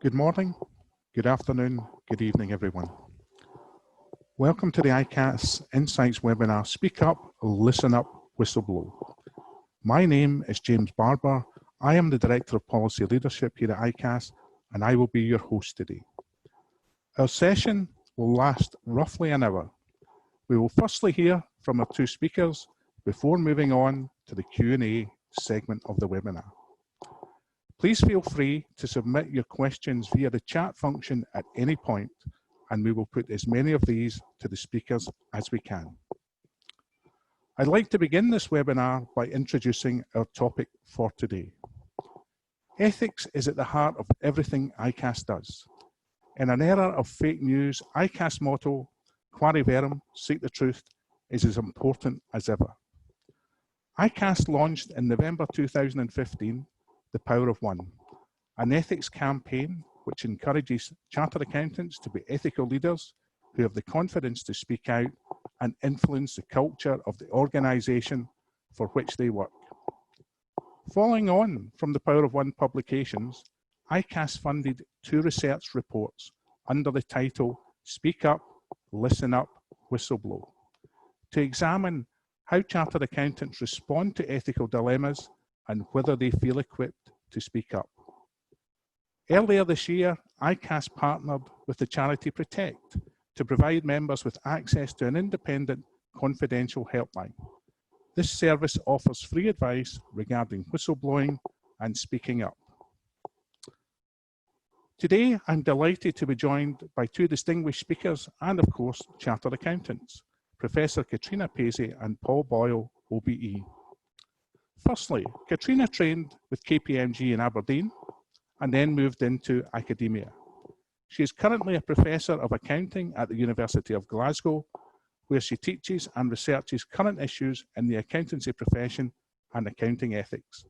Good morning, good afternoon, good evening, everyone. Welcome to the ICAS Insights webinar, Speak Up, Listen Up, Whistleblow. My name is James Barber. I am the Director of Policy Leadership here at ICAS, and I will be your host today. Our session will last roughly an hour. We will firstly hear from our two speakers before moving on to the Q&A segment of the webinar. Please feel free to submit your questions via the chat function at any point, and we will put as many of these to the speakers as we can. I'd like to begin this webinar by introducing our topic for today. Ethics is at the heart of everything ICAS does. In an era of fake news, ICAS motto, Quare Verum, seek the truth, is as important as ever. ICAS launched in November 2015 The Power of One, an ethics campaign which encourages chartered accountants to be ethical leaders who have the confidence to speak out and influence the culture of the organisation for which they work. Following on from the Power of One publications, ICAS funded 2 research reports under the title Speak Up, Listen Up, Whistleblow, to examine how chartered accountants respond to ethical dilemmas and whether they feel equipped to speak up. Earlier this year, ICAS partnered with the charity Protect to provide members with access to an independent, confidential helpline. This service offers free advice regarding whistleblowing and speaking up. Today, I'm delighted to be joined by 2 distinguished speakers and, of course, chartered accountants, Professor Catriona Paisey and Paul Boyle, OBE. Firstly, Catriona trained with KPMG in Aberdeen and then moved into academia. She is currently a Professor of Accounting at the University of Glasgow, where she teaches and researches current issues in the accountancy profession and accounting ethics.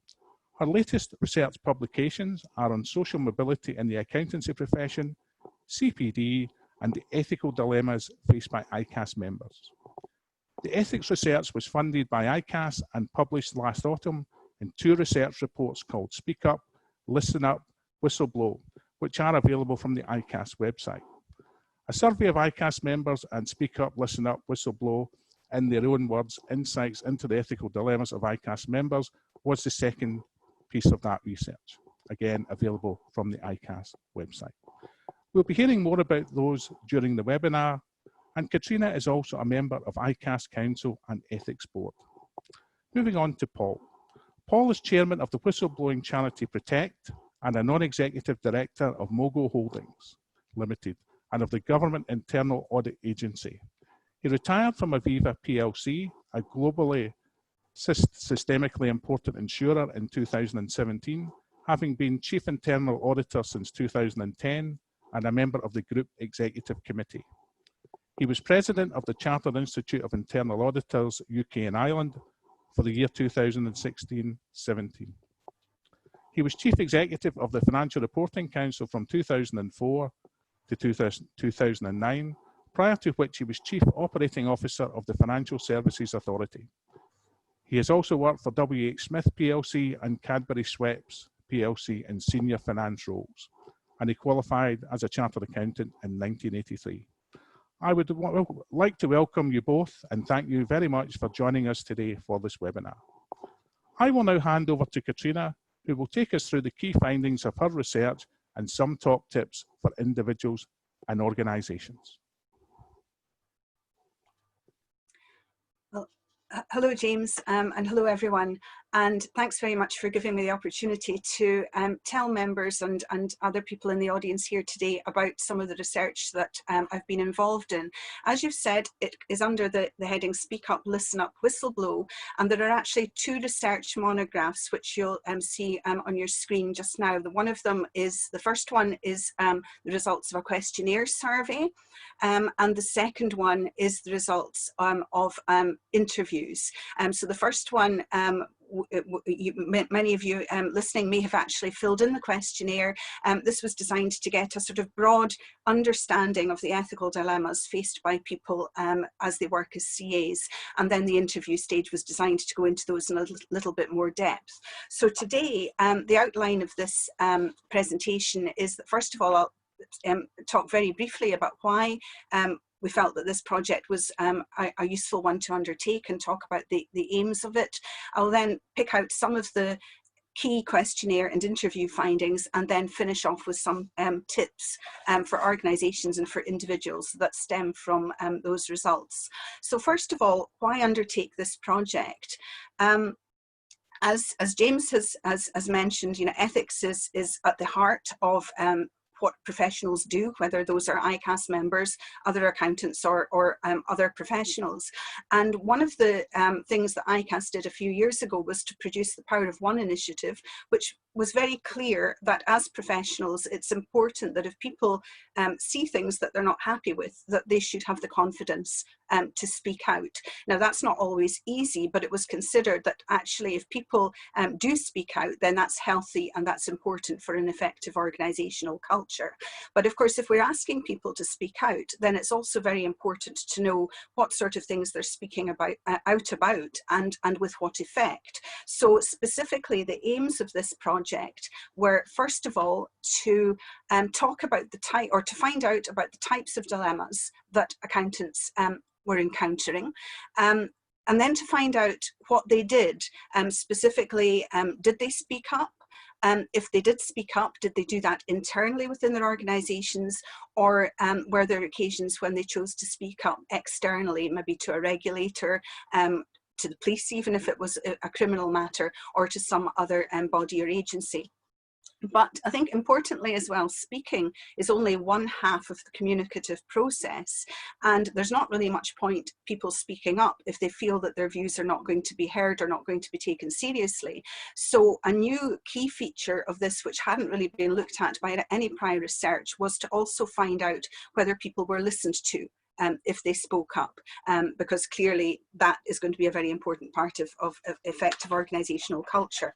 Her latest research publications are on social mobility in the accountancy profession, CPD, and the ethical dilemmas faced by ICAS members. The ethics research was funded by ICAS and published last autumn in 2 research reports called Speak Up, Listen Up, Whistleblow, which are available from the ICAS website. A survey of ICAS members and Speak Up, Listen Up, Whistleblow, in their own words, insights into the ethical dilemmas of ICAS members, was the second piece of that research, again available from the ICAS website. We'll be hearing more about those during the webinar, and Catriona is also a member of ICAS Council and Ethics Board. Moving on to Paul. Paul is chairman of the whistleblowing charity Protect and a non-executive director of Mogo Holdings Limited and of the Government Internal Audit Agency. He retired from Aviva PLC, a globally systemically important insurer, in 2017, having been Chief Internal Auditor since 2010 and a member of the Group Executive Committee. He was President of the Chartered Institute of Internal Auditors, UK and Ireland, for the year 2016-17. He was Chief Executive of the Financial Reporting Council from 2004 to 2009, prior to which he was Chief Operating Officer of the Financial Services Authority. He has also worked for WH Smith PLC and Cadbury Schweppes PLC in senior finance roles, and he qualified as a Chartered Accountant in 1983. I would like to welcome you both and thank you very much for joining us today for this webinar. I will now hand over to Catriona, who will take us through the key findings of her research and some top tips for individuals and organisations. Hello, James, and hello, everyone. And thanks very much for giving me the opportunity to tell members and other people in the audience here today about some of the research that I've been involved in. As you've said, it is under the heading Speak Up, Listen Up, Whistleblow, and there are actually 2 research monographs which you'll see on your screen just now. The first one is the results of a questionnaire survey, and the second one is the results of interviews. So the first one many of you listening may have actually filled in the questionnaire. This was designed to get a sort of broad understanding of the ethical dilemmas faced by people as they work as CAs, and then the interview stage was designed to go into those in a little bit more depth. So today, the outline of this presentation is that, first of all, I'll talk very briefly about why we felt that this project was a useful one to undertake, and talk about the aims of it. I'll then pick out some of the key questionnaire and interview findings, and then finish off with some tips for organisations and for individuals that stem from those results. So first of all, why undertake this project? As James has mentioned, you know, ethics is at the heart of what professionals do, whether those are ICAS members, other accountants, or other professionals. And one of the things that ICAS did a few years ago was to produce the Power of One initiative, which was very clear that as professionals, it's important that if people see things that they're not happy with, that they should have the confidence to speak out. Now, that's not always easy, but it was considered that actually if people do speak out, then that's healthy and that's important for an effective organisational culture. But of course, if we're asking people to speak out, then it's also very important to know what sort of things they're speaking about, out about, and with what effect. So specifically, the aims of this project were, first of all, to talk about the type, or to find out about the types of dilemmas that accountants were encountering, and then to find out what they did. Specifically, did they speak up? If they did speak up, did they do that internally within their organisations, or were there occasions when they chose to speak up externally, maybe to a regulator, to the police, even if it was a criminal matter, or to some other body or agency? But I think importantly as well, speaking is only one half of the communicative process, and there's not really much point people speaking up if they feel that their views are not going to be heard or not going to be taken seriously. So a new key feature of this, which hadn't really been looked at by any prior research, was to also find out whether people were listened to if they spoke up, because clearly that is going to be a very important part of effective organisational culture.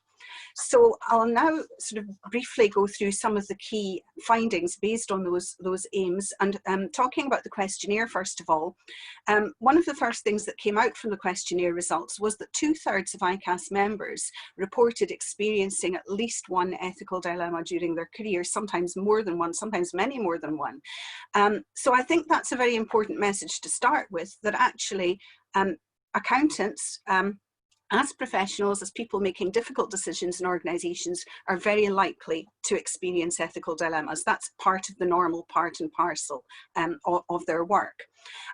So I'll now sort of briefly go through some of the key findings based on those aims, and talking about the questionnaire first of all. One of the first things that came out from the questionnaire results was that 2/3 of ICAS members reported experiencing at least one ethical dilemma during their career, sometimes more than one, sometimes many more than one. So I think that's a very important message to start with, that actually accountants, as professionals, as people making difficult decisions in organisations, are very likely to experience ethical dilemmas. That's part of the normal part and parcel of their work.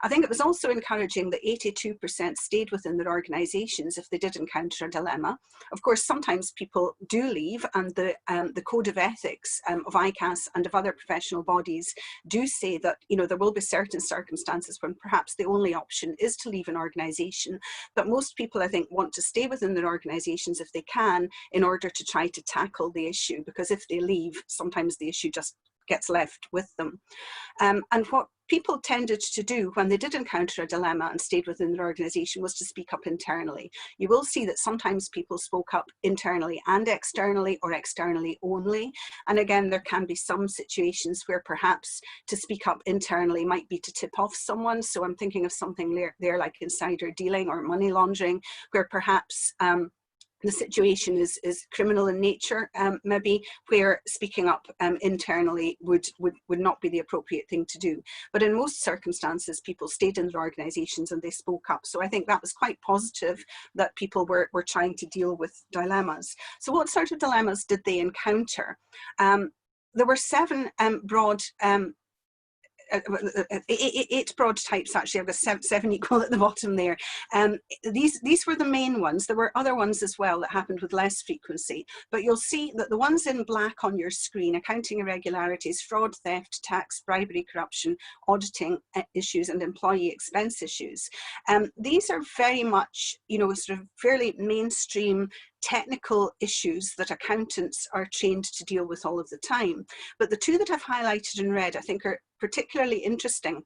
I think it was also encouraging that 82% stayed within their organisations if they did encounter a dilemma. Of course, sometimes people do leave, and the code of ethics of ICAS and of other professional bodies do say that, you know, there will be certain circumstances when perhaps the only option is to leave an organisation. But most people, I think, want to stay within their organisations if they can, in order to try to tackle the issue, because if they leave, sometimes the issue just gets left with them. And what people tended to do when they did encounter a dilemma and stayed within their organisation was to speak up internally. You will see that sometimes people spoke up internally and externally, or externally only. And again, there can be some situations where perhaps to speak up internally might be to tip off someone. So I'm thinking of something there like insider dealing or money laundering, where perhaps the situation is criminal in nature, maybe, where speaking up internally would not be the appropriate thing to do. But in most circumstances, people stayed in their organisations and they spoke up. So I think that was quite positive, that people were trying to deal with dilemmas. So what sort of dilemmas did they encounter? There were 7 broad 8 broad types, actually. I've got 7 equal at the bottom there. These were the main ones. There were other ones as well that happened with less frequency, but you'll see that the ones in black on your screen: accounting irregularities, fraud, theft, tax, bribery, corruption, auditing issues, and employee expense issues. These are very much, you know, sort of fairly mainstream technical issues that accountants are trained to deal with all of the time. But the 2 that I've highlighted in red, I think, are particularly interesting,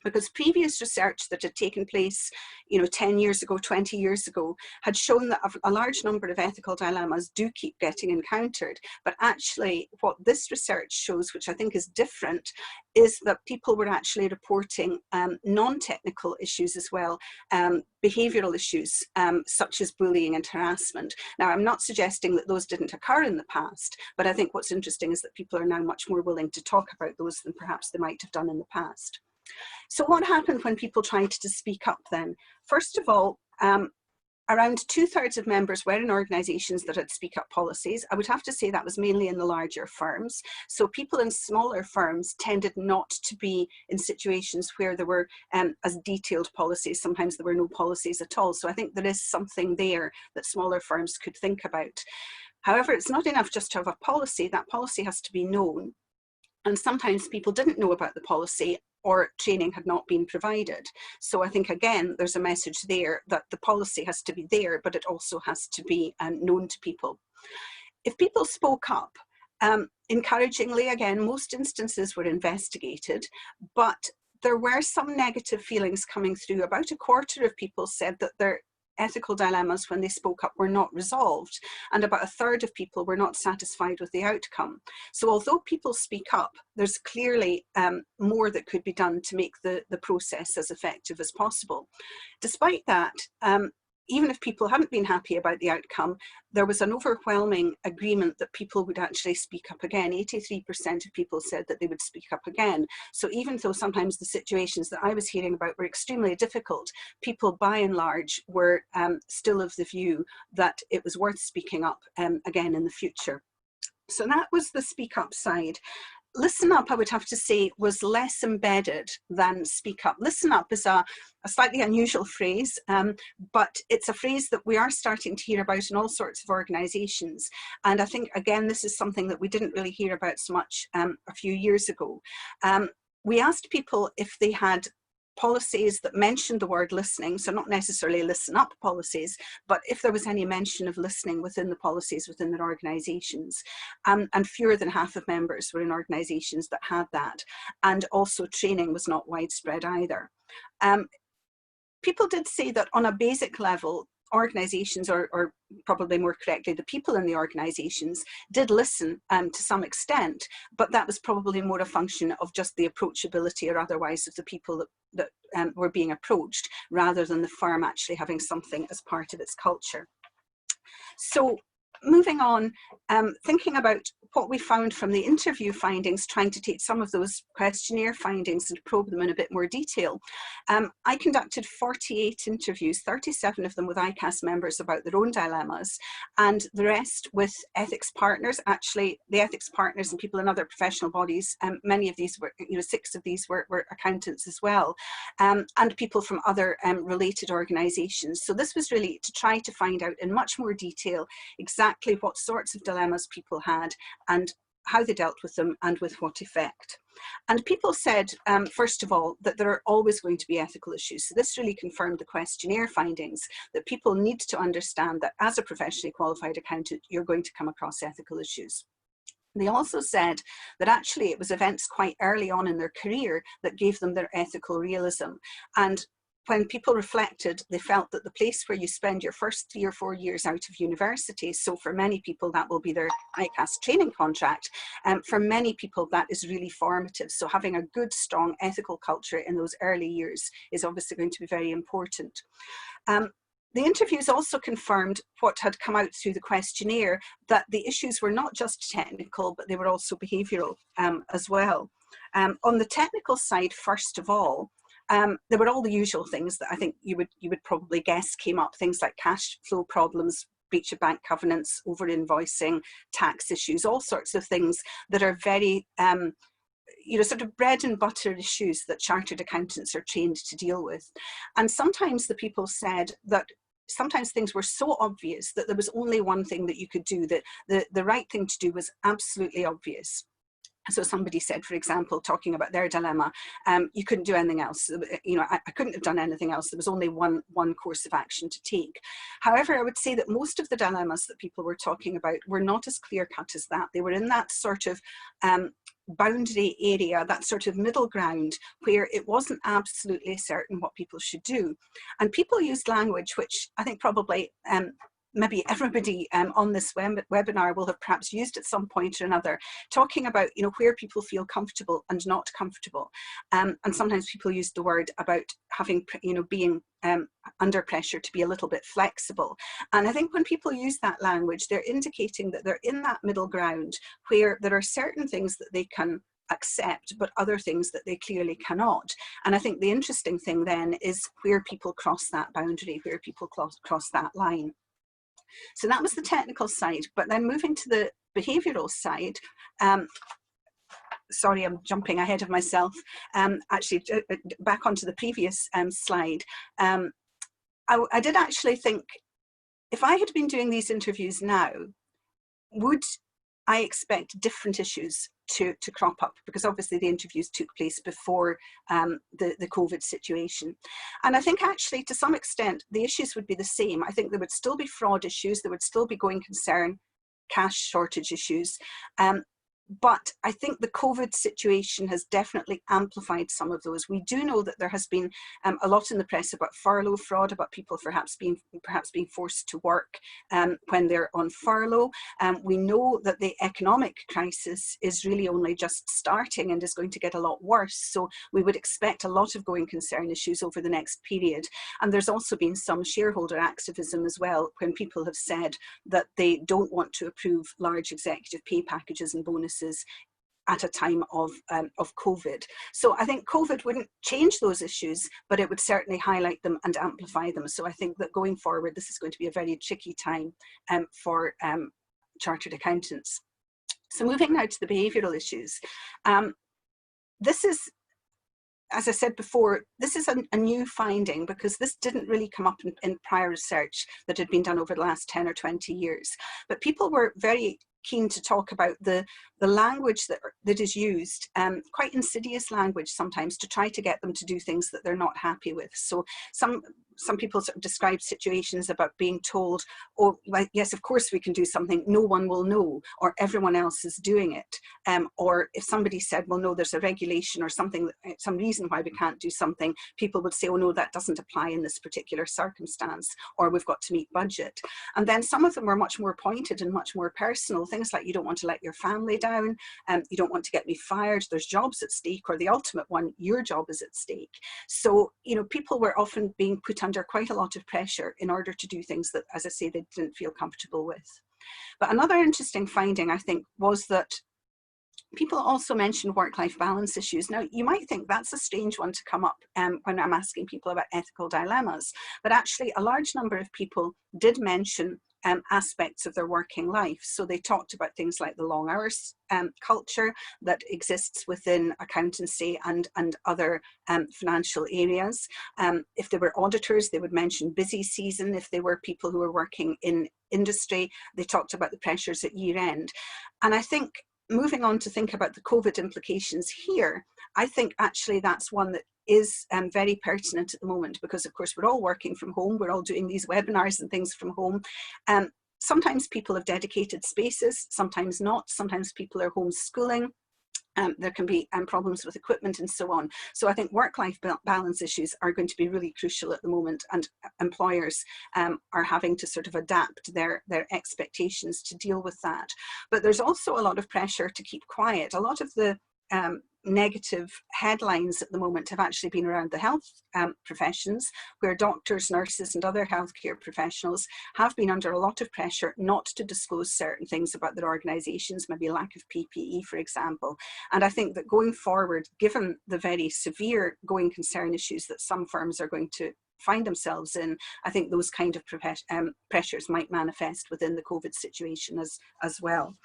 because previous research that had taken place, 10 years ago, 20 years ago, had shown that a large number of ethical dilemmas do keep getting encountered. But actually what this research shows, which I think is different, is that people were actually reporting non-technical issues as well, behavioural issues such as bullying and harassment. Now, I'm not suggesting that those didn't occur in the past, but I think what's interesting is that people are now much more willing to talk about those than perhaps they might have done in the past. So what happened when people tried to speak up then? First of all, around 2/3 of members were in organisations that had speak up policies. I would have to say that was mainly in the larger firms. So people in smaller firms tended not to be in situations where there were as detailed policies. Sometimes there were no policies at all. So I think there is something there that smaller firms could think about. However, it's not enough just to have a policy. That policy has to be known. And sometimes people didn't know about the policy, or training had not been provided. So I think, again, there's a message there that the policy has to be there, but it also has to be known to people. If people spoke up, encouragingly, again, most instances were investigated, but there were some negative feelings coming through. About 1/4 of people said that their ethical dilemmas when they spoke up were not resolved, and about 1/3 of people were not satisfied with the outcome. So although people speak up, there's clearly more that could be done to make the process as effective as possible. Despite that, even if people hadn't been happy about the outcome, there was an overwhelming agreement that people would actually speak up again. 83% of people said that they would speak up again. So even though sometimes the situations that I was hearing about were extremely difficult, people by and large were still of the view that it was worth speaking up again in the future. So that was the speak up side. Listen up, I would have to say, was less embedded than speak up. Listen up is a slightly unusual phrase, but it's a phrase that we are starting to hear about in all sorts of organisations. And I think, again, this is something that we didn't really hear about so much a few years ago. We asked people if they had policies that mentioned the word listening, so not necessarily listen up policies, but if there was any mention of listening within the policies within their organisations. And fewer than half of members were in organisations that had that. And also training was not widespread either. People did say that on a basic level, organisations, or probably more correctly, the people in the organisations did listen to some extent, but that was probably more a function of just the approachability or otherwise of the people that were being approached, rather than the firm actually having something as part of its culture. So moving on, thinking about what we found from the interview findings, trying to take some of those questionnaire findings and probe them in a bit more detail. I conducted 48 interviews, 37 of them with ICAS members about their own dilemmas, and the rest with ethics partners. Actually, the ethics partners and people in other professional bodies, many of these were, 6 of these were accountants as well, and people from other related organisations. So this was really to try to find out in much more detail exactly what sorts of dilemmas people had and how they dealt with them and with what effect. And people said, first of all, that there are always going to be ethical issues. So this really confirmed the questionnaire findings, that people need to understand that as a professionally qualified accountant, you're going to come across ethical issues. They also said that actually it was events quite early on in their career that gave them their ethical realism. And when people reflected, they felt that the place where you spend your first 3 or 4 years out of university, so for many people that will be their ICAS training contract, for many people that is really formative. So having a good, strong ethical culture in those early years is obviously going to be very important. The interviews also confirmed what had come out through the questionnaire, that the issues were not just technical, but they were also behavioural as well. On the technical side, first of all, there were all the usual things that I think you would probably guess came up, things like cash flow problems, breach of bank covenants, over invoicing, tax issues, all sorts of things that are very sort of bread and butter issues that chartered accountants are trained to deal with. And sometimes the people said that sometimes things were so obvious that there was only one thing that you could do, that the right thing to do was absolutely obvious. So somebody said, for example, talking about their dilemma, you couldn't do anything else. I couldn't have done anything else. There was only one course of action to take. However, I would say that most of the dilemmas that people were talking about were not as clear cut as that. They were in that sort of boundary area, that sort of middle ground where it wasn't absolutely certain what people should do. And people used language which I think probably maybe everybody on this webinar will have perhaps used at some point or another, talking about, you know, where people feel comfortable and not comfortable. And sometimes people use the word about having, you know, being under pressure to be a little bit flexible. And I think when people use that language, they're indicating that they're in that middle ground where there are certain things that they can accept, but other things that they clearly cannot. And I think the interesting thing then is where people cross that boundary, where people cross that line. So that was the technical side, but then moving to the behavioural side, sorry, I'm jumping ahead of myself, actually back onto the previous slide. I did actually think, if I had been doing these interviews now, would I expect different issues to crop up? Because obviously the interviews took place before the COVID situation. And I think actually to some extent the issues would be the same. I think there would still be fraud issues, there would still be going concern, cash shortage issues. But I think the COVID situation has definitely amplified some of those. We do know that there has been a lot in the press about furlough fraud, about people perhaps being forced to work when they're on furlough. We know that the economic crisis is really only just starting and is going to get a lot worse. So we would expect a lot of going concern issues over the next period. And there's also been some shareholder activism as well, when people have said that they don't want to approve large executive pay packages and bonuses at a time of COVID. So I think COVID wouldn't change those issues, but it would certainly highlight them and amplify them. So I think that going forward, this is going to be a very tricky time for chartered accountants. So moving now to the behavioural issues. This is, as I said before, this is a new finding, because this didn't really come up in prior research that had been done over the last 10 or 20 years. But people were very keen to talk about the language that is used, quite insidious language sometimes, to try to get them to do things that they're not happy with. So some people sort of describe situations about being told, oh, well, yes, of course we can do something, no one will know, or everyone else is doing it. Or if somebody said, well, no, there's a regulation or something, some reason why we can't do something, people would say, oh no, that doesn't apply in this particular circumstance, or we've got to meet budget. And then some of them were much more pointed and much more personal, things like, you don't want to let your family down, you don't want to get me fired, there's jobs at stake, or the ultimate one, your job is at stake. So, you know, people were often being put under quite a lot of pressure in order to do things that, as I say, they didn't feel comfortable with. But another interesting finding, I think, was that people also mentioned work-life balance issues. Now, you might think that's a strange one to come up when I'm asking people about ethical dilemmas, but actually a large number of people did mention aspects of their working life. So they talked about things like the long hours culture that exists within accountancy and other financial areas. If they were auditors, they would mention busy season. If they were people who were working in industry, they talked about the pressures at year end. And I think, moving on to think about the COVID implications here, I think actually that's one that is very pertinent at the moment, because of course we're all working from home, we're all doing these webinars and things from home. Sometimes people have dedicated spaces, sometimes not, sometimes people are homeschooling. There can be problems with equipment and so on. So I think work-life balance issues are going to be really crucial at the moment, and employers are having to sort of adapt their expectations to deal with that. But there's also a lot of pressure to keep quiet. A lot of the negative headlines at the moment have actually been around the health professions, where doctors, nurses and other healthcare professionals have been under a lot of pressure not to disclose certain things about their organisations, maybe lack of PPE, for example. And I think that going forward, given the very severe going concern issues that some firms are going to find themselves in, I think those kind of pressures might manifest within the COVID situation as well.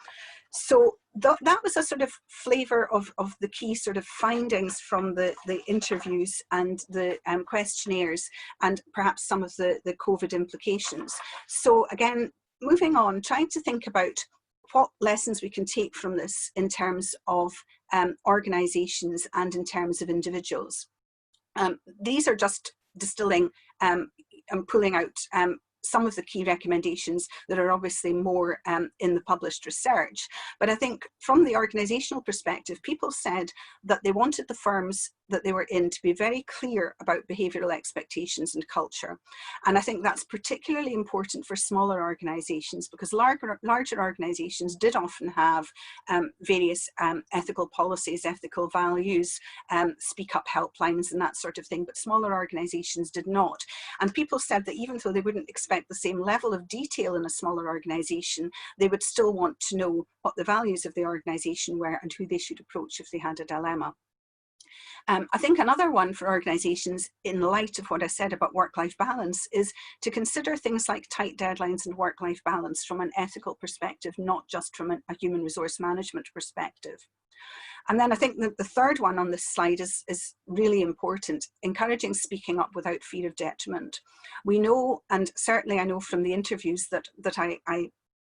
So that was a sort of flavour of the key sort of findings from the interviews and the questionnaires, and perhaps some of the COVID implications. So again, moving on, trying to think about what lessons we can take from this in terms of organisations and in terms of individuals. These are just distilling and pulling out some of the key recommendations that are obviously more in the published research. But I think from the organisational perspective, people said that they wanted the firms that they were in to be very clear about behavioural expectations and culture. And I think that's particularly important for smaller organisations, because larger organisations did often have various ethical policies, ethical values, speak up helplines and that sort of thing, but smaller organisations did not. And people said that even though they wouldn't expect the same level of detail in a smaller organisation, they would still want to know what the values of the organisation were and who they should approach if they had a dilemma. I think another one for organisations, in light of what I said about work-life balance, is to consider things like tight deadlines and work-life balance from an ethical perspective, not just from a human resource management perspective. And then I think that the third one on this slide is really important, encouraging speaking up without fear of detriment. We know, and certainly I know from the interviews that I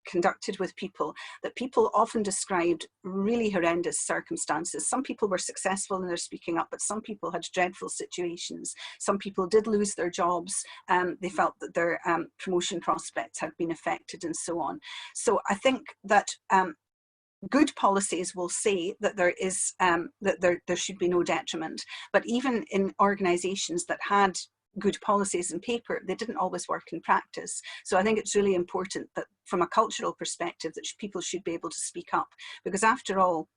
conducted with people, that people often described really horrendous circumstances. Some people were successful in their speaking up, but some people had dreadful situations. Some people did lose their jobs. They felt that their promotion prospects had been affected and so on. So I think that good policies will say that there is there should be no detriment, but even in organisations that had good policies in paper, they didn't always work in practice. So I think it's really important that from a cultural perspective that people should be able to speak up, because after all,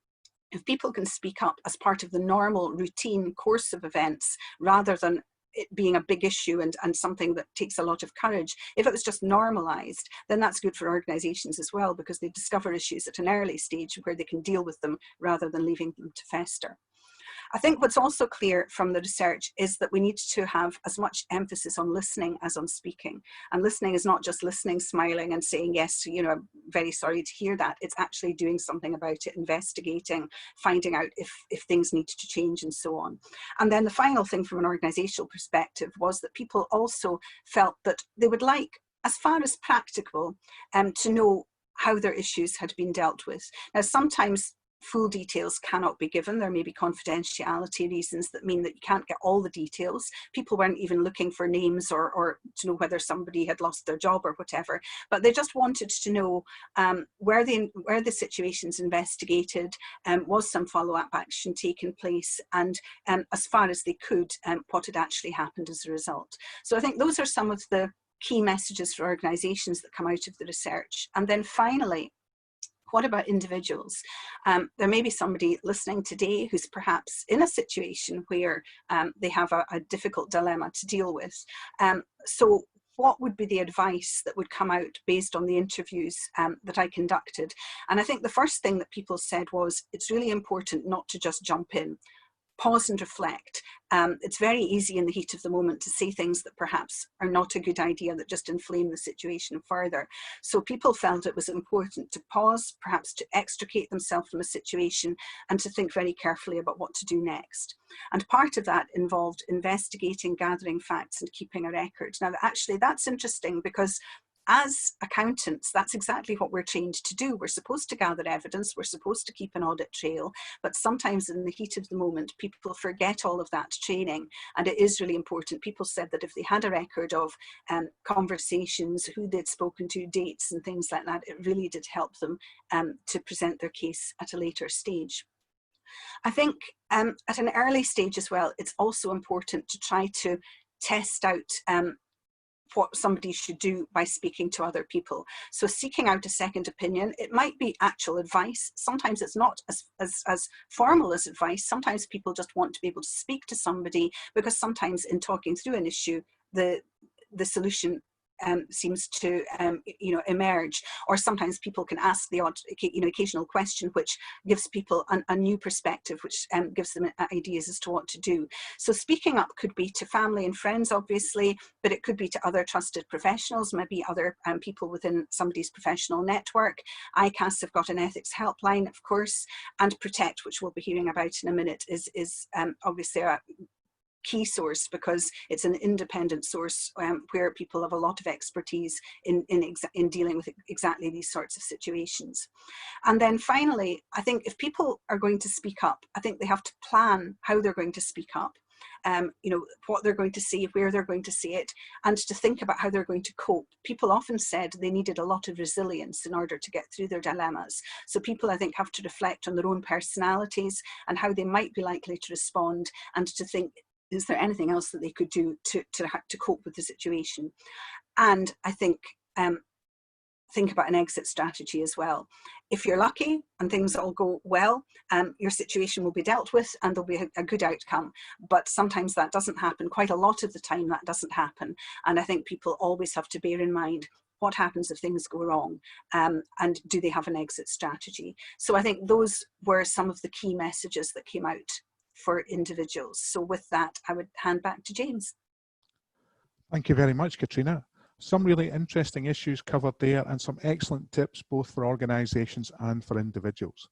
if people can speak up as part of the normal routine course of events rather than it being a big issue and something that takes a lot of courage, if it was just normalized, then that's good for organizations as well, because they discover issues at an early stage where they can deal with them rather than leaving them to fester. I think what's also clear from the research is that we need to have as much emphasis on listening as on speaking. And listening is not just listening, smiling and saying, yes, you know, I'm very sorry to hear that. It's actually doing something about it, investigating, finding out if things need to change and so on. And then the final thing from an organizational perspective was that people also felt that they would like, as far as practicable, to know how their issues had been dealt with. Now, sometimes full details cannot be given. There may be confidentiality reasons that mean that you can't get all the details. People weren't even looking for names or to know whether somebody had lost their job or whatever, but they just wanted to know where the situation's investigated, was some follow-up action taken place, and as far as they could, what had actually happened as a result. So I think those are some of the key messages for organisations that come out of the research. And then finally, what about individuals? There may be somebody listening today who's perhaps in a situation where they have a difficult dilemma to deal with. So what would be the advice that would come out based on the interviews that I conducted? And I think the first thing that people said was, it's really important not to just jump in. Pause and reflect. It's very easy in the heat of the moment to say things that perhaps are not a good idea, that just inflame the situation further. So people felt it was important to pause, perhaps to extricate themselves from a situation and to think very carefully about what to do next. And part of that involved investigating, gathering facts and keeping a record. Now, actually, that's interesting because as accountants, that's exactly what we're trained to do. We're supposed to gather evidence, we're supposed to keep an audit trail, but sometimes in the heat of the moment, people forget all of that training, and it is really important. People said that if they had a record of conversations, who they'd spoken to, dates and things like that, it really did help them to present their case at a later stage. I think at an early stage as well, it's also important to try to test out what somebody should do by speaking to other people. So seeking out a second opinion, it might be actual advice. Sometimes it's not as formal as advice. Sometimes people just want to be able to speak to somebody, because sometimes in talking through an issue, the solution seems to emerge, or sometimes people can ask the odd occasional question which gives people a new perspective, which gives them ideas as to what to do. So speaking up could be to family and friends, obviously, but it could be to other trusted professionals, maybe other people within somebody's professional network. ICAS have got an ethics helpline, of course, and Protect, which we'll be hearing about in a minute, is obviously a key source, because it's an independent source where people have a lot of expertise in dealing with exactly these sorts of situations. And then finally, I think if people are going to speak up, I think they have to plan how they're going to speak up. you know, what they're going to see, where they're going to see it, and to think about how they're going to cope. People often said they needed a lot of resilience in order to get through their dilemmas. So people, I think, have to reflect on their own personalities and how they might be likely to respond, and to think, is there anything else that they could do to cope with the situation? And I think about an exit strategy as well. If you're lucky and things all go well, your situation will be dealt with and there'll be a good outcome. But sometimes that doesn't happen. Quite a lot of the time that doesn't happen. And I think people always have to bear in mind, what happens if things go wrong? And do they have an exit strategy? So I think those were some of the key messages that came out for individuals. So with that, I would hand back to James. Thank you very much, Catriona. Some really interesting issues covered there and some excellent tips both for organisations and for individuals.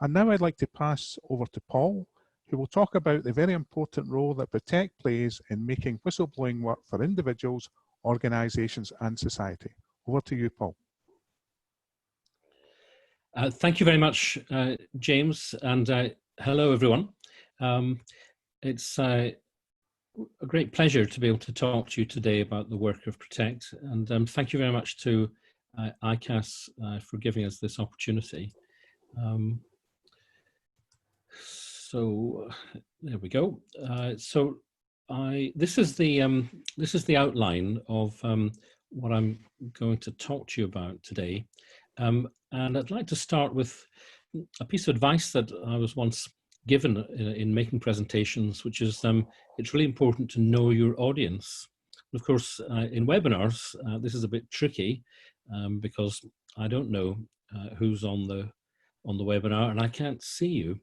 And now I'd like to pass over to Paul, who will talk about the very important role that Protect plays in making whistleblowing work for individuals, organisations and society. Over to you, Paul. Thank you very much, James, and hello everyone. It's a great pleasure to be able to talk to you today about the work of Protect, and thank you very much to ICAS for giving us this opportunity. So there we go. This is the outline of what I'm going to talk to you about today, and I'd like to start with a piece of advice that I was once given in making presentations, which is it's really important to know your audience. Of course, in webinars, this is a bit tricky because I don't know who's on the webinar and I can't see you.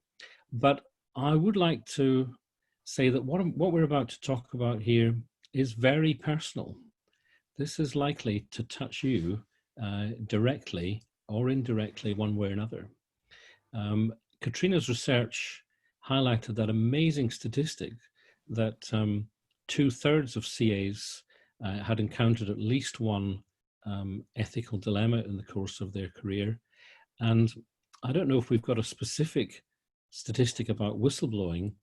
But I would like to say that what we're about to talk about here is very personal. This is likely to touch you directly or indirectly, one way or another. Catriona's research highlighted that amazing statistic that 2/3 of CAs had encountered at least one ethical dilemma in the course of their career. And I don't know if we've got a specific statistic about whistleblowing,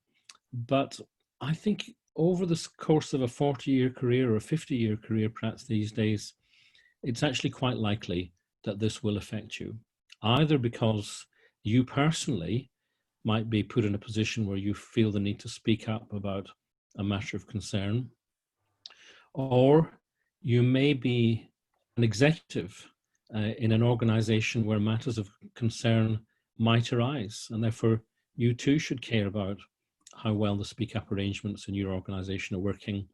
but I think over the course of a 40-year career or a 50-year career, perhaps these days, it's actually quite likely that this will affect you, either because you personally might be put in a position where you feel the need to speak up about a matter of concern, or you may be an executive in an organization where matters of concern might arise, and therefore you too should care about how well the speak up arrangements in your organization are working.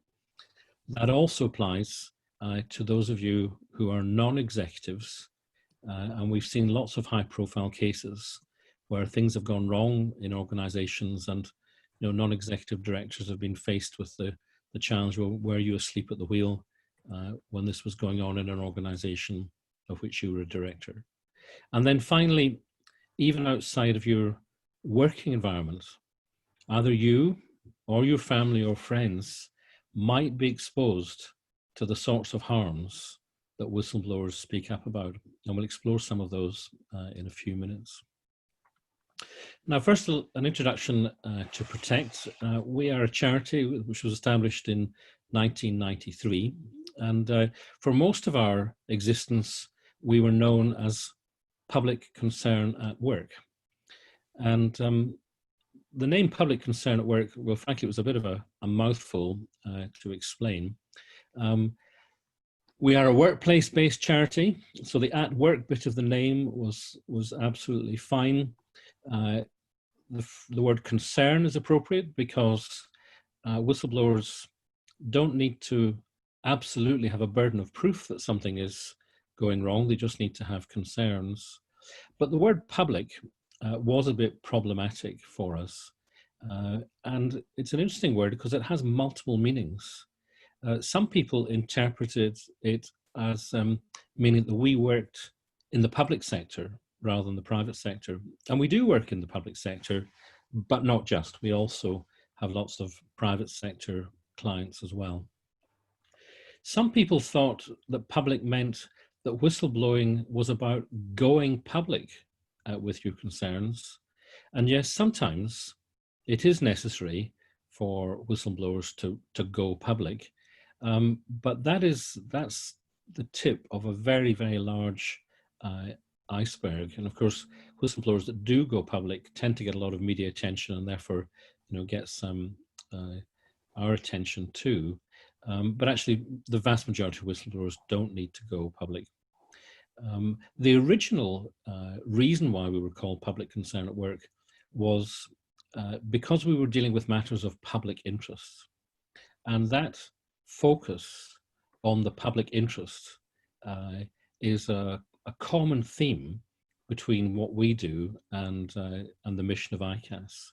That also applies to those of you who are non-executives, and we've seen lots of high-profile cases where things have gone wrong in organizations, and non-executive directors have been faced with the challenge, well, were you asleep at the wheel when this was going on in an organization of which you were a director? And then finally, even outside of your working environment, either you or your family or friends might be exposed to the sorts of harms that whistleblowers speak up about. And we'll explore some of those in a few minutes. Now, first, an introduction to Protect. We are a charity which was established in 1993. And for most of our existence, we were known as Public Concern at Work. And the name Public Concern at Work, well, frankly, it was a bit of a mouthful to explain. We are a workplace-based charity, so the at work bit of the name was absolutely fine. The word concern is appropriate because whistleblowers don't need to absolutely have a burden of proof that something is going wrong. They just need to have concerns. But the word public was a bit problematic for us. And it's an interesting word because it has multiple meanings. Some people interpreted it as meaning that we worked in the public sector rather than the private sector. And we do work in the public sector, but not just. We also have lots of private sector clients as well. Some people thought that public meant that whistleblowing was about going public with your concerns. And yes, sometimes it is necessary for whistleblowers to go public. But that's the tip of a very, very large iceberg. And of course, whistleblowers that do go public tend to get a lot of media attention, and therefore, get some our attention too. But actually, the vast majority of whistleblowers don't need to go public. The original reason why we were called Public Concern at Work was because we were dealing with matters of public interest. And that focus on the public interest is a common theme between what we do and the mission of ICAS,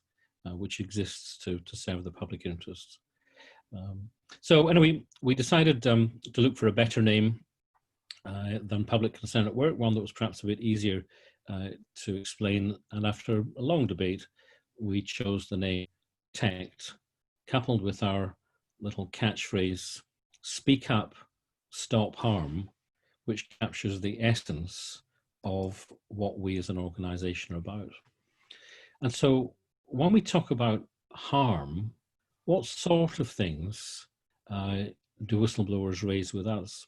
which exists to serve the public interest. So anyway, we decided to look for a better name than Public Concern at Work, one that was perhaps a bit easier to explain. And after a long debate, we chose the name PROTECT, coupled with our little catchphrase, "Speak up, stop harm," which captures the essence of what we as an organization are about. And so when we talk about harm, what sort of things do whistleblowers raise with us?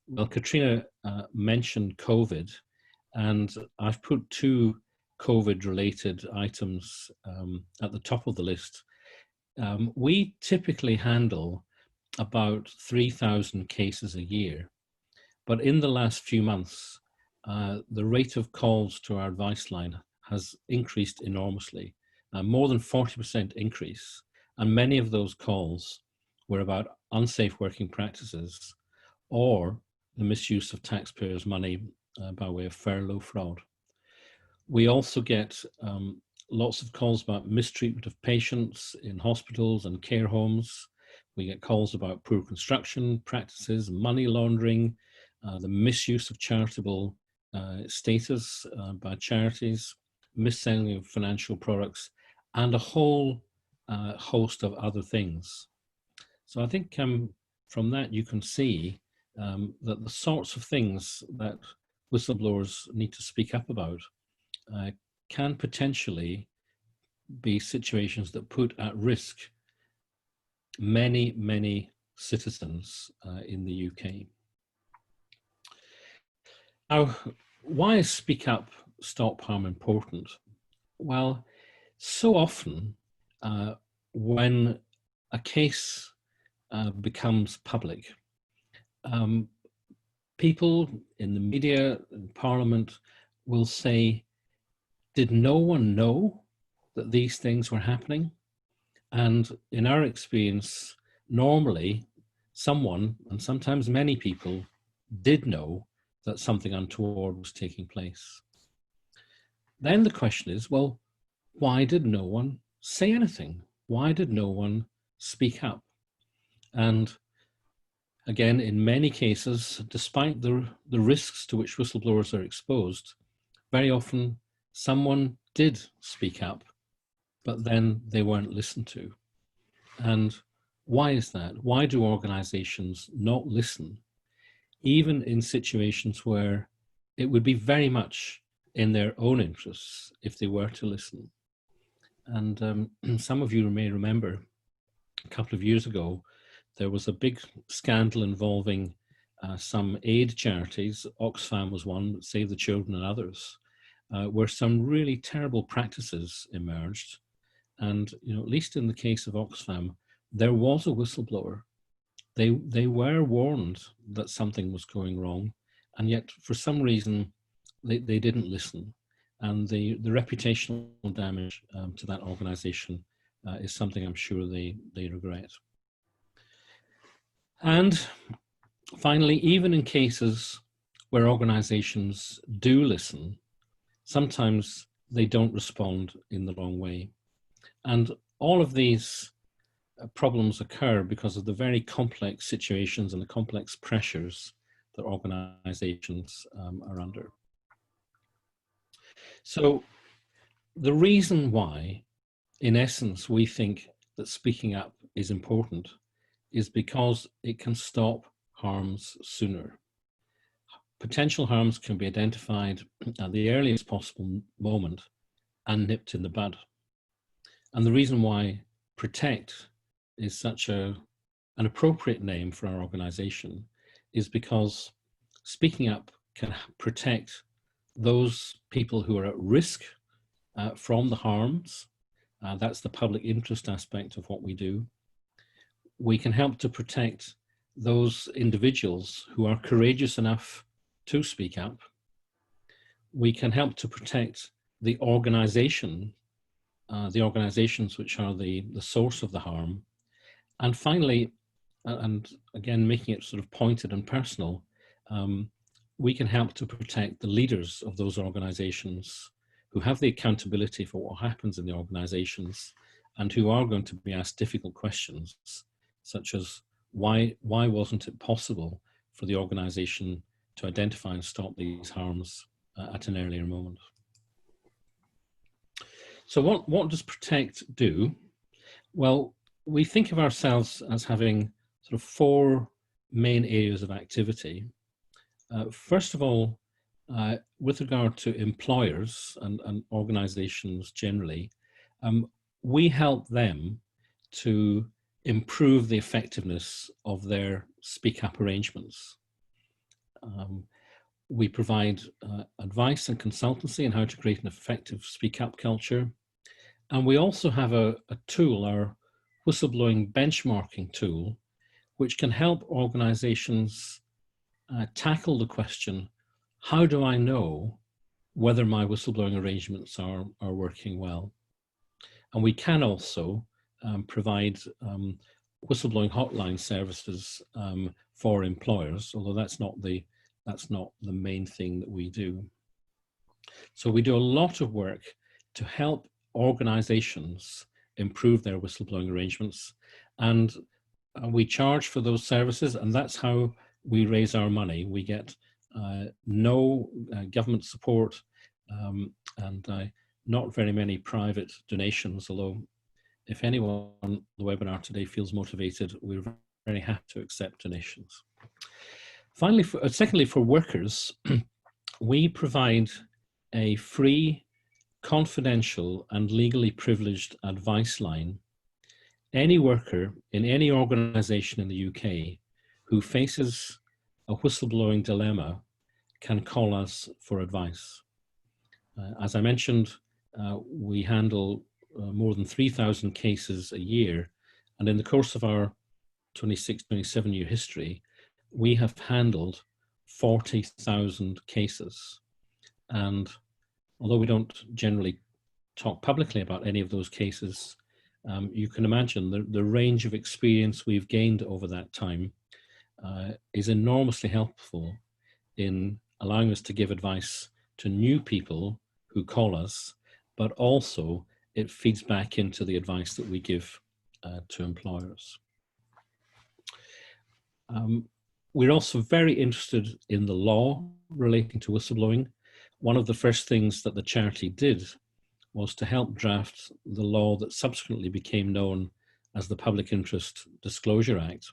Well, Catriona mentioned COVID, and I've put two COVID-related items at the top of the list. We typically handle about 3,000 cases a year, but in the last few months, the rate of calls to our advice line has increased enormously, more than 40% increase, and many of those calls were about unsafe working practices or the misuse of taxpayers' money by way of furlough fraud. We also get lots of calls about mistreatment of patients in hospitals and care homes. We get calls about poor construction practices, money laundering, the misuse of charitable status by charities, mis-selling of financial products, and a whole host of other things. So I think from that you can see that the sorts of things that whistleblowers need to speak up about can potentially be situations that put at risk many, many citizens in the UK. Now, why is Speak Up, Stop Harm important? Well, so often when a case becomes public, people in the media and Parliament will say, did no one know that these things were happening? And in our experience, normally someone, and sometimes many people, did know that something untoward was taking place. Then the question is, well, why did no one say anything? Why did no one speak up? And again, in many cases, despite the risks to which whistleblowers are exposed, very often someone did speak up, but then they weren't listened to. And why is that? Why do organizations not listen, even in situations where it would be very much in their own interests if they were to listen? And some of you may remember a couple of years ago, there was a big scandal involving some aid charities. Oxfam was one, Save the Children and others, where some really terrible practices emerged. And at least in the case of Oxfam, there was a whistleblower. They were warned that something was going wrong, and yet for some reason they didn't listen. And the reputational damage to that organization is something I'm sure they regret. And finally, even in cases where organizations do listen, sometimes they don't respond in the wrong way. And all of these problems occur because of the very complex situations and the complex pressures that organizations are under. So the reason why, in essence, we think that speaking up is important is because it can stop harms sooner. Potential harms can be identified at the earliest possible moment and nipped in the bud. And the reason why PROTECT is such an appropriate name for our organization is because speaking up can protect those people who are at risk from the harms. That's the public interest aspect of what we do. We can help to protect those individuals who are courageous enough to speak up. We can help to protect the organizations which are the source of the harm. And finally, and again, making it sort of pointed and personal, we can help to protect the leaders of those organizations who have the accountability for what happens in the organizations and who are going to be asked difficult questions, such as why wasn't it possible for the organization to identify and stop these harms at an earlier moment? So what does protect do? Well, we think of ourselves as having sort of four main areas of activity. First of all, with regard to employers and organizations generally, we help them to improve the effectiveness of their speak up arrangements. We provide advice and consultancy on how to create an effective speak up culture. And we also have a tool, our whistleblowing benchmarking tool, which can help organizations tackle the question, how do I know whether my whistleblowing arrangements are working well? And we can also provide whistleblowing hotline services for employers, although that's not the main thing that we do. So we do a lot of work to help organizations improve their whistleblowing arrangements, and we charge for those services, and that's how we raise our money. We get no government support and not very many private donations, although if anyone on the webinar today feels motivated, we're very happy to accept donations. Finally, secondly, for workers, we provide a free, confidential and legally privileged advice line. Any worker in any organization in the UK who faces a whistleblowing dilemma can call us for advice. As I mentioned, we handle more than 3,000 cases a year, and in the course of our 27 year history, we have handled 40,000 cases. And although we don't generally talk publicly about any of those cases, you can imagine the range of experience we've gained over that time is enormously helpful in allowing us to give advice to new people who call us, but also it feeds back into the advice that we give to employers. We're also very interested in the law relating to whistleblowing. One of the first things that the charity did was to help draft the law that subsequently became known as the Public Interest Disclosure Act.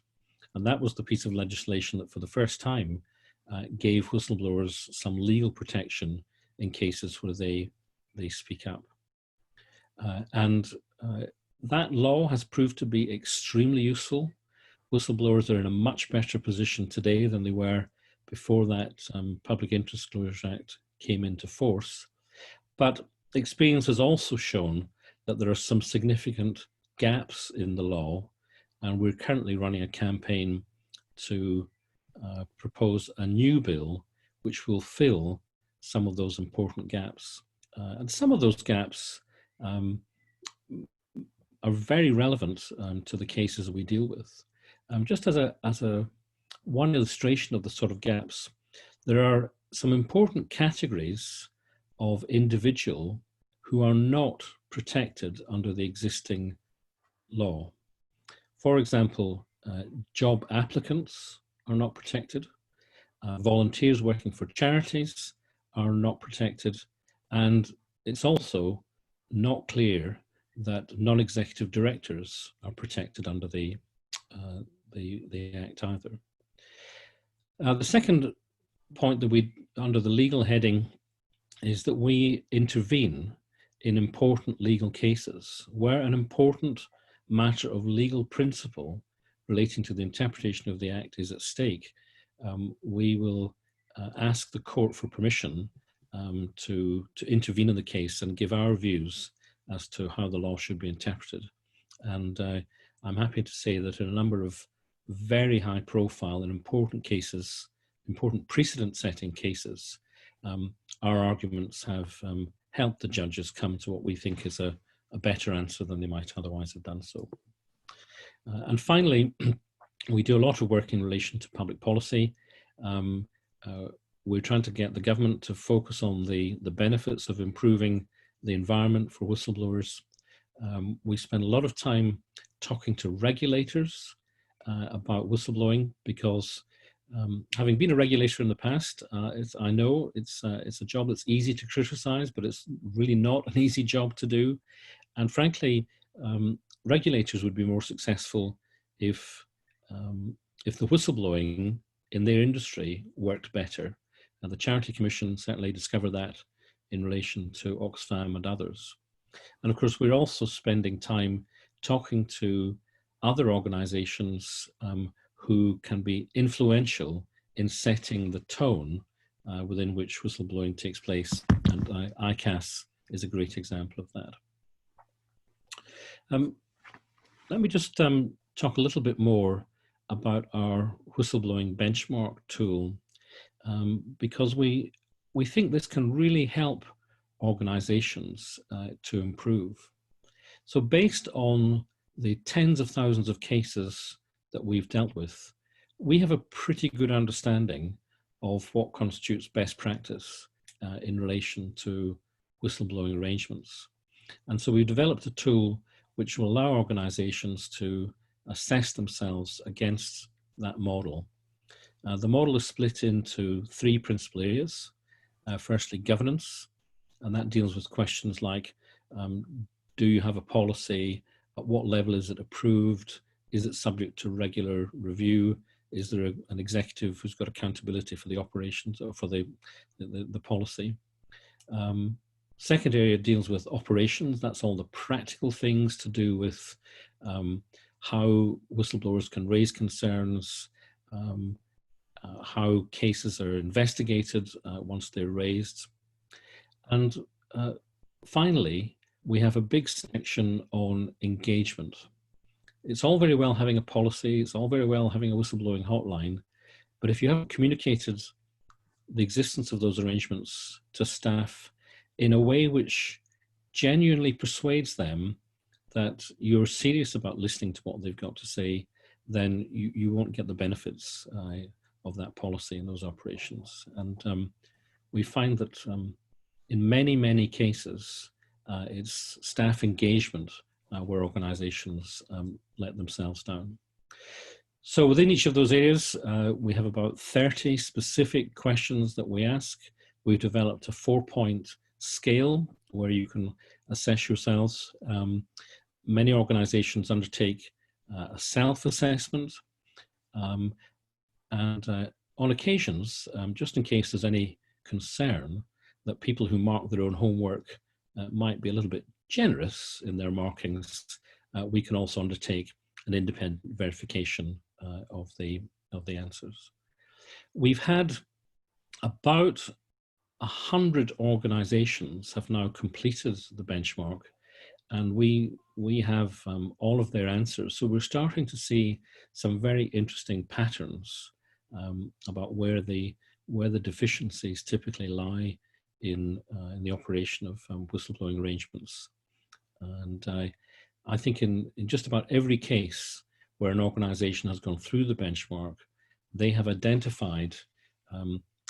And that was the piece of legislation that for the first time gave whistleblowers some legal protection in cases where they speak up. That law has proved to be extremely useful. Whistleblowers are in a much better position today than they were before that Public Interest Disclosure Act came into force. But experience has also shown that there are some significant gaps in the law, and we're currently running a campaign to propose a new bill which will fill some of those important gaps. And some of those gaps are very relevant to the cases we deal with. Just as one illustration of the sort of gaps, there are some important categories of individual who are not protected under the existing law. For example, job applicants are not protected, volunteers working for charities are not protected, and it's also not clear that non-executive directors are protected under the Act either. The second point that we, under the legal heading, is that we intervene in important legal cases where an important matter of legal principle relating to the interpretation of the Act is at stake, we will ask the court for permission to intervene in the case and give our views as to how the law should be interpreted. And I'm happy to say that in a number of very high profile and important cases, important precedent-setting cases, our arguments have helped the judges come to what we think is a better answer than they might otherwise have done so. And finally, we do a lot of work in relation to public policy. We're trying to get the government to focus on the benefits of improving the environment for whistleblowers. We spend a lot of time talking to regulators about whistleblowing because having been a regulator in the past, I know it's a job that's easy to criticize, but it's really not an easy job to do. And frankly, regulators would be more successful if the whistleblowing in their industry worked better. And the Charity Commission certainly discovered that in relation to Oxfam and others. And of course, we're also spending time talking to other organizations who can be influential in setting the tone within which whistleblowing takes place. And ICAS is a great example of that. Let me just talk a little bit more about our whistleblowing benchmark tool, because we think this can really help organizations to improve. So based on the tens of thousands of cases that we've dealt with, we have a pretty good understanding of what constitutes best practice in relation to whistleblowing arrangements. And so we've developed a tool which will allow organizations to assess themselves against that model. The model is split into three principal areas. Firstly, governance, and that deals with questions like, do you have a policy? At what level is it approved? Is it subject to regular review? Is there an executive who's got accountability for the operations or for the policy? Second area deals with operations. That's all the practical things to do with how whistleblowers can raise concerns, how cases are investigated once they're raised. And finally, we have a big section on engagement. It's all very well having a policy, it's all very well having a whistleblowing hotline, but if you haven't communicated the existence of those arrangements to staff in a way which genuinely persuades them that you're serious about listening to what they've got to say, then you won't get the benefits of that policy in those operations. And we find that in many, many cases, it's staff engagement where organizations let themselves down. So within each of those areas, we have about 30 specific questions that we ask. We've developed a 4-point scale where you can assess yourselves. Many organizations undertake a self-assessment. And on occasions, just in case there's any concern that people who mark their own homework might be a little bit generous in their markings, we can also undertake an independent verification of the answers. We've had about 100 organizations have now completed the benchmark, and we have all of their answers. So we're starting to see some very interesting patterns about where the deficiencies typically lie in the operation of whistleblowing arrangements. And I think in just about every case where an organization has gone through the benchmark, they have identified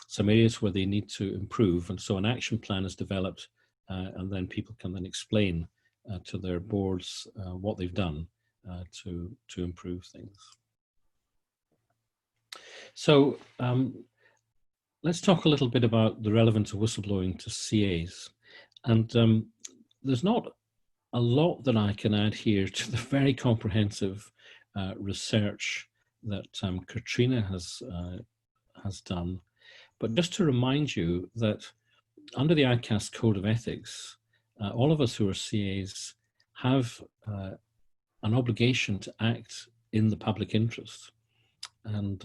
some areas where they need to improve. And so an action plan is developed, and then people can then explain to their boards what they've done to improve things. So let's talk a little bit about the relevance of whistleblowing to CAs. And there's not a lot that I can add here to the very comprehensive research that Catriona has done. But just to remind you that under the ICAS Code of Ethics, all of us who are CAs have an obligation to act in the public interest. And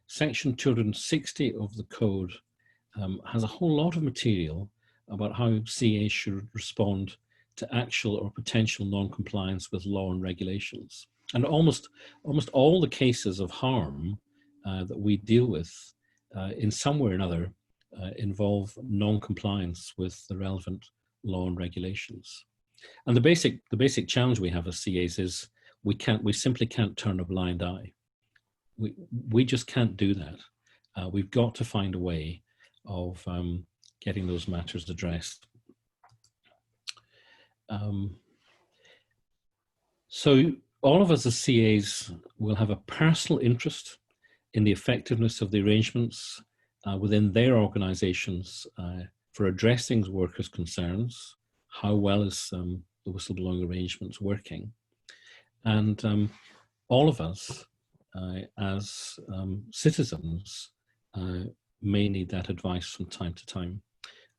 Section 260 of the Code has a whole lot of material about how CAs should respond to actual or potential non-compliance with law and regulations. And almost all the cases of harm that we deal with in some way or another involve non-compliance with the relevant law and regulations. And the basic challenge we have as CAs is we simply can't turn a blind eye. We just can't do that. We've got to find a way of getting those matters addressed. So all of us as CAs will have a personal interest in the effectiveness of the arrangements within their organisations for addressing workers' concerns. How well is the whistleblowing arrangements working? And all of us as citizens may need that advice from time to time.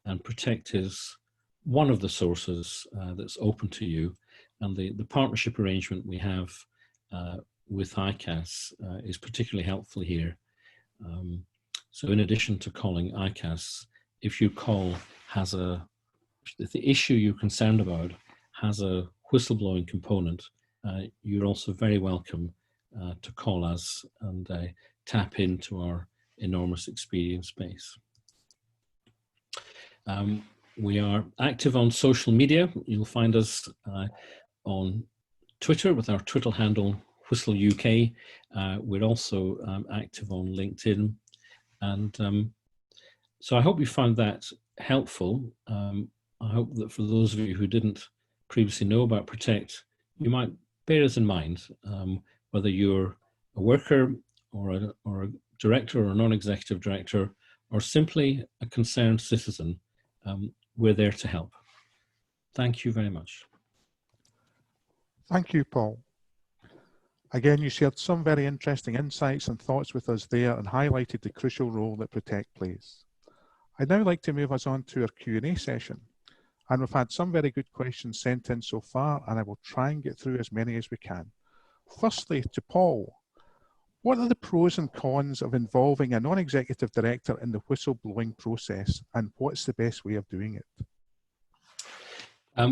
And Protect is one of the sources that's open to you. And the partnership arrangement we have with ICAS is particularly helpful here. So in addition to calling ICAS, if your call has if the issue you're concerned about has a whistleblowing component, you're also very welcome to call us and tap into our enormous experience base. We are active on social media. You'll find us on Twitter with our Twitter handle Whistle UK. We're also active on LinkedIn, and so I hope you found that helpful. I hope that for those of you who didn't previously know about Protect, you might bear us in mind, whether you're a worker or a director or a non-executive director, or simply a concerned citizen. We're there to help. Thank you very much. Thank you, Paul. Again, you shared some very interesting insights and thoughts with us there and highlighted the crucial role that Protect plays. I'd now like to move us on to our Q&A session. And we've had some very good questions sent in so far, and I will try and get through as many as we can. Firstly, to Paul, what are the pros and cons of involving a non-executive director in the whistleblowing process, and what's the best way of doing it?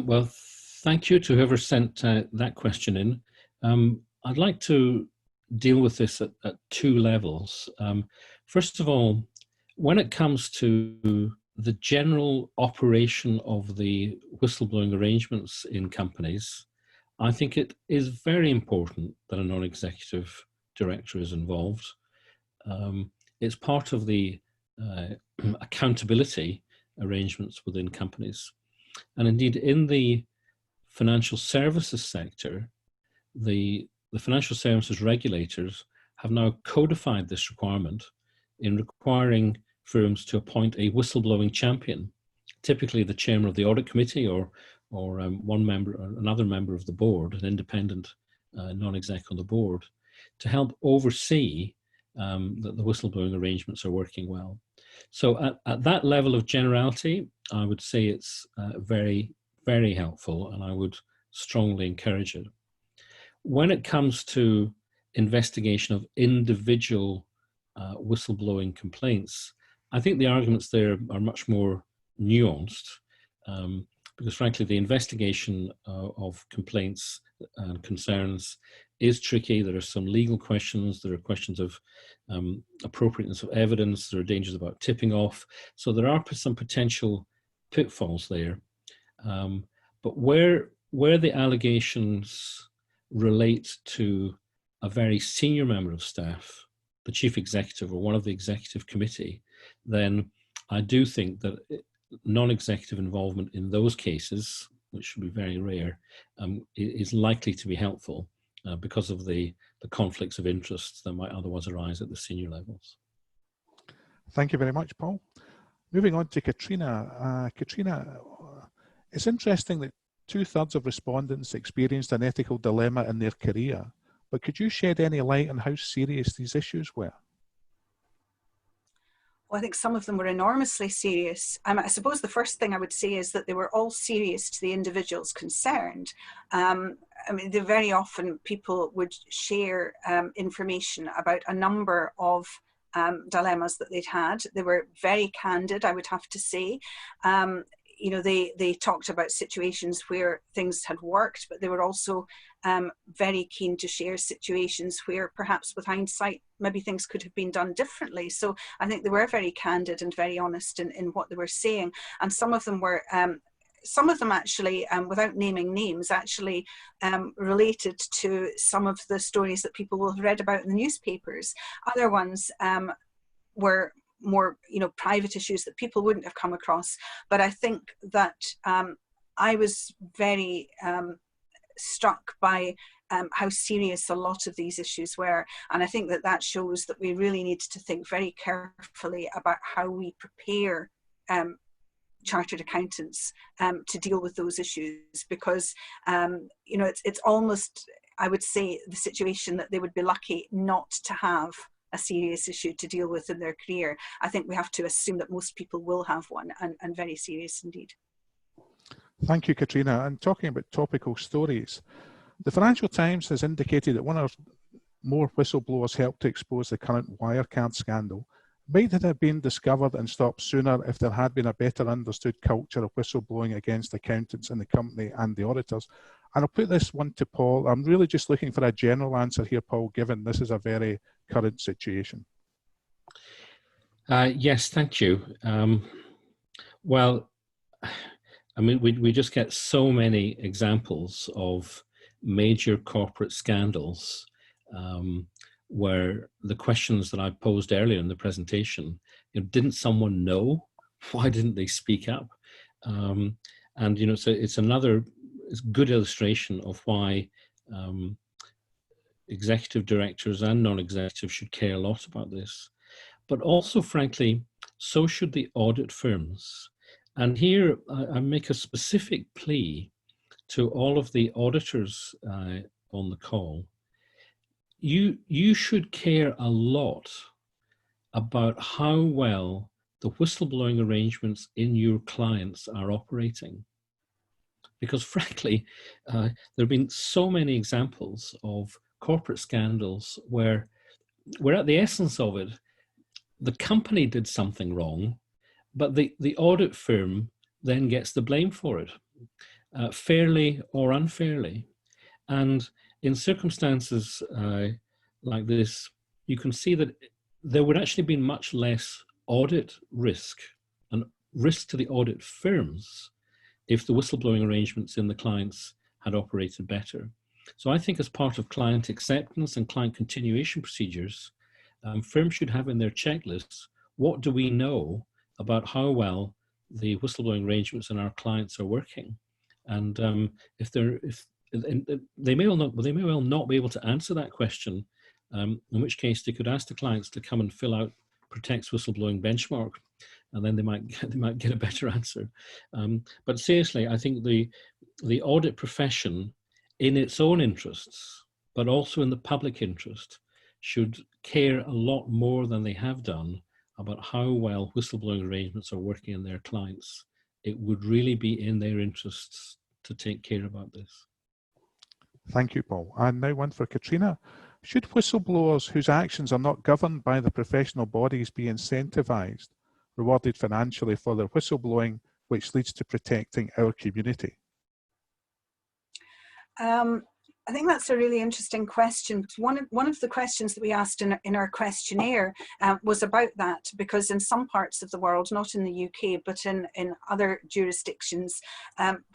Well, thank you to whoever sent that question in. I'd like to deal with this at two levels. First of all, when it comes to the general operation of the whistleblowing arrangements in companies, I think it is very important that a non-executive director is involved. It's part of the accountability arrangements within companies. And indeed, in the financial services sector, the financial services regulators have now codified this requirement in requiring firms to appoint a whistleblowing champion, typically the chairman of the audit committee or another member of the board, an independent non-exec on the board, to help oversee that the whistleblowing arrangements are working well. So at that level of generality, I would say it's very, very helpful, and I would strongly encourage it. When it comes to investigation of individual whistleblowing complaints, I think the arguments there are much more nuanced, because frankly, the investigation of complaints and concerns is tricky. There are some legal questions, there are questions of appropriateness of evidence, there are dangers about tipping off. So there are some potential pitfalls there. But where the allegations relate to a very senior member of staff, the chief executive or one of the executive committee, then I do think that non-executive involvement in those cases, which should be very rare, is likely to be helpful because of the conflicts of interest that might otherwise arise at the senior levels. Thank you very much, Paul. Moving on to Catriona. Catriona, it's interesting that 2/3 of respondents experienced an ethical dilemma in their career, but could you shed any light on how serious these issues were? Well, I think some of them were enormously serious. I suppose the first thing I would say is that they were all serious to the individuals concerned. I mean, very often people would share information about a number of dilemmas that they'd had. They were very candid, I would have to say. You know, they talked about situations where things had worked, but they were also very keen to share situations where perhaps with hindsight, maybe things could have been done differently. So I think they were very candid and very honest in what they were saying. And some of them were, actually, without naming names, actually related to some of the stories that people will have read about in the newspapers. Other ones were more, you know, private issues that people wouldn't have come across. But I think that I was very struck by how serious a lot of these issues were. And I think that that shows that we really need to think very carefully about how we prepare chartered accountants to deal with those issues, because you know, it's almost, I would say, the situation that they would be lucky not to have a serious issue to deal with in their career. I think we have to assume that most people will have one, and very serious indeed. Thank you, Catriona. And talking about topical stories, the Financial Times has indicated that one or more whistleblowers helped to expose the current Wirecard scandal. Might it have been discovered and stopped sooner if there had been a better understood culture of whistleblowing against accountants in the company and the auditors? And I'll put this one to Paul. I'm really just looking for a general answer here, Paul, given this is a very current situation. Yes, thank you. Well, I mean, we just get so many examples of major corporate scandals where the questions that I posed earlier in the presentation, you know, didn't someone know? Why didn't they speak up? And, you know, so it's another good illustration of why executive directors and non-executives should care a lot about this. But also, frankly, so should the audit firms. And here I make a specific plea to all of the auditors on the call. You should care a lot about how well the whistleblowing arrangements in your clients are operating. Because frankly, there have been so many examples of corporate scandals where at the essence of it, the company did something wrong, but the audit firm then gets the blame for it, fairly or unfairly. And in circumstances like this, you can see that there would actually be much less audit risk and risk to the audit firms if the whistleblowing arrangements in the clients had operated better. So I think as part of client acceptance and client continuation procedures, firms should have in their checklists, what do we know about how well the whistleblowing arrangements in our clients are working? And if they may well not be able to answer that question, in which case they could ask the clients to come and fill out Protect's whistleblowing benchmark, and then they might get a better answer. But seriously, I think the audit profession, in its own interests, but also in the public interest, should care a lot more than they have done about how well whistleblowing arrangements are working in their clients. It would really be in their interests to take care about this. Thank you, Paul. And now one for Catriona. Should whistleblowers whose actions are not governed by the professional bodies be incentivised, rewarded financially for their whistleblowing, which leads to protecting our community? I think that's a really interesting question. One of the questions that we asked in our questionnaire was about that, because in some parts of the world, not in the UK, but in other jurisdictions,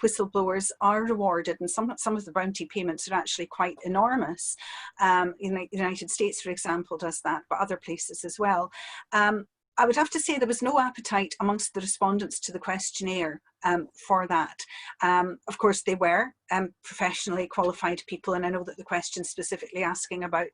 whistleblowers are rewarded, and some of the bounty payments are actually quite enormous. In the United States, for example, does that, but other places as well. I would have to say there was no appetite amongst the respondents to the questionnaire for that. Of course, they were professionally qualified people, and I know that the question specifically asking about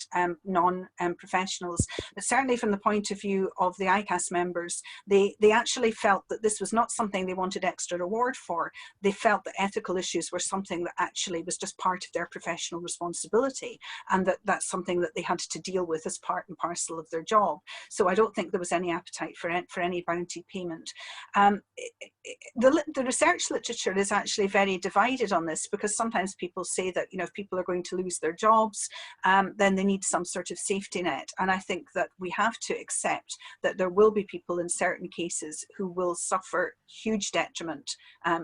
non-professionals, but certainly from the point of view of the ICAS members, they actually felt that this was not something they wanted extra reward for. They felt that ethical issues were something that actually was just part of their professional responsibility, and that that's something that they had to deal with as part and parcel of their job. So I don't think there was any appetite for any bounty payment. The research literature is actually very divided on this, because sometimes people say that, you know, if people are going to lose their jobs, then they need some sort of safety net. And I think that we have to accept that there will be people in certain cases who will suffer huge detriment.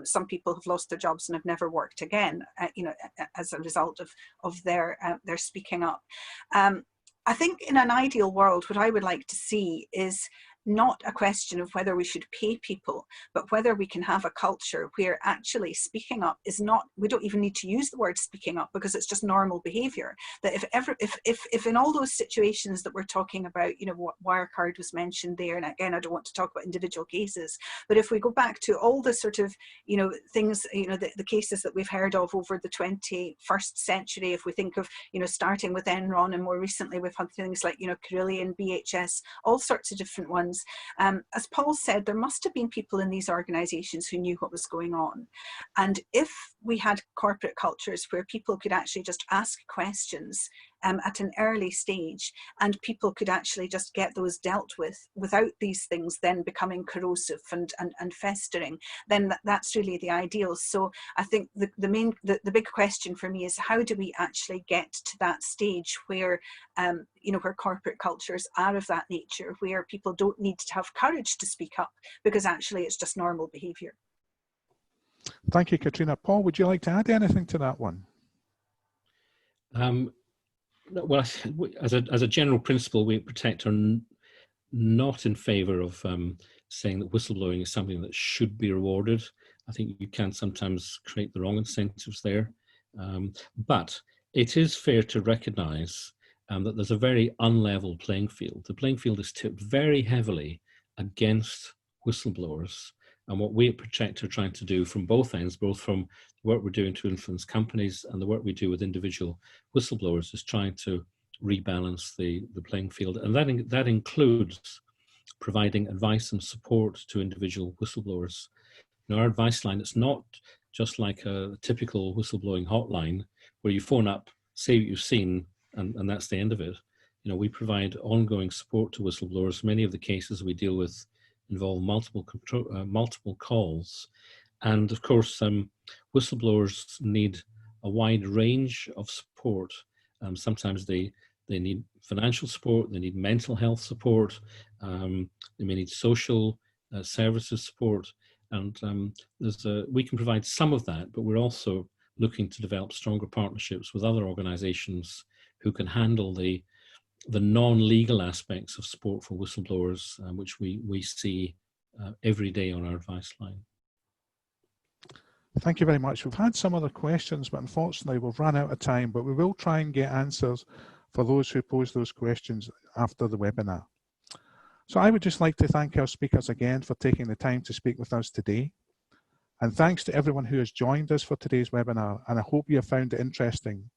Some people have lost their jobs and have never worked again, you know, as a result of their speaking up. I think in an ideal world, what I would like to see is not a question of whether we should pay people, but whether we can have a culture where actually speaking up is not, we don't even need to use the word speaking up, because it's just normal behavior. That if in all those situations that we're talking about, you know, what Wirecard was mentioned there, and again, I don't want to talk about individual cases, but if we go back to all the sort of, you know, things, you know, the cases that we've heard of over the 21st century, if we think of, you know, starting with Enron, and more recently we've had things like, you know, Carillion, BHS, all sorts of different ones. As Paul said, there must have been people in these organisations who knew what was going on. And if we had corporate cultures where people could actually just ask questions at an early stage, and people could actually just get those dealt with without these things then becoming corrosive and festering, then that's really the ideal. So I think the big question for me is, how do we actually get to that stage where you know, where corporate cultures are of that nature, where people don't need to have courage to speak up because actually it's just normal behaviour. Thank you, Catriona. Paul, would you like to add anything to that one? Well, as a general principle, we at Protect are not in favour of saying that whistleblowing is something that should be rewarded. I think you can sometimes create the wrong incentives there. But it is fair to recognise that there's a very unlevel playing field. The playing field is tipped very heavily against whistleblowers. And what we at Protect are trying to do from both ends, both from the work we're doing to influence companies and the work we do with individual whistleblowers, is trying to rebalance the playing field. And that includes providing advice and support to individual whistleblowers. You know, our advice line, it's not just like a typical whistleblowing hotline where you phone up, say what you've seen, and that's the end of it. You know, we provide ongoing support to whistleblowers. Many of the cases we deal with involve multiple calls, and of course whistleblowers need a wide range of support. Sometimes they need financial support, they need mental health support, they may need social services support, and we can provide some of that, but we're also looking to develop stronger partnerships with other organisations who can handle the non-legal aspects of support for whistleblowers, which we see every day on our advice line. Thank you very much. We've had some other questions, but unfortunately we've run out of time, but we will try and get answers for those who pose those questions after the webinar. So I would just like to thank our speakers again for taking the time to speak with us today. And thanks to everyone who has joined us for today's webinar, and I hope you have found it interesting.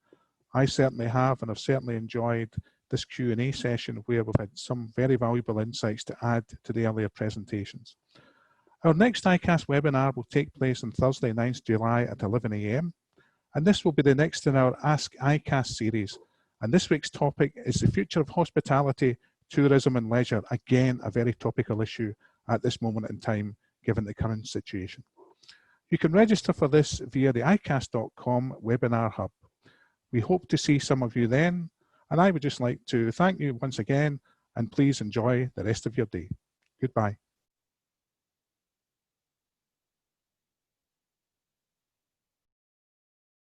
I certainly have, and I've certainly enjoyed this Q&A session where we've had some very valuable insights to add to the earlier presentations. Our next ICAS webinar will take place on Thursday, 9th July at 11 AM. And this will be the next in our Ask ICAS series. And this week's topic is the future of hospitality, tourism and leisure. Again, a very topical issue at this moment in time, given the current situation. You can register for this via the ICAS.com webinar hub. We hope to see some of you then. And I would just like to thank you once again, and please enjoy the rest of your day. Goodbye.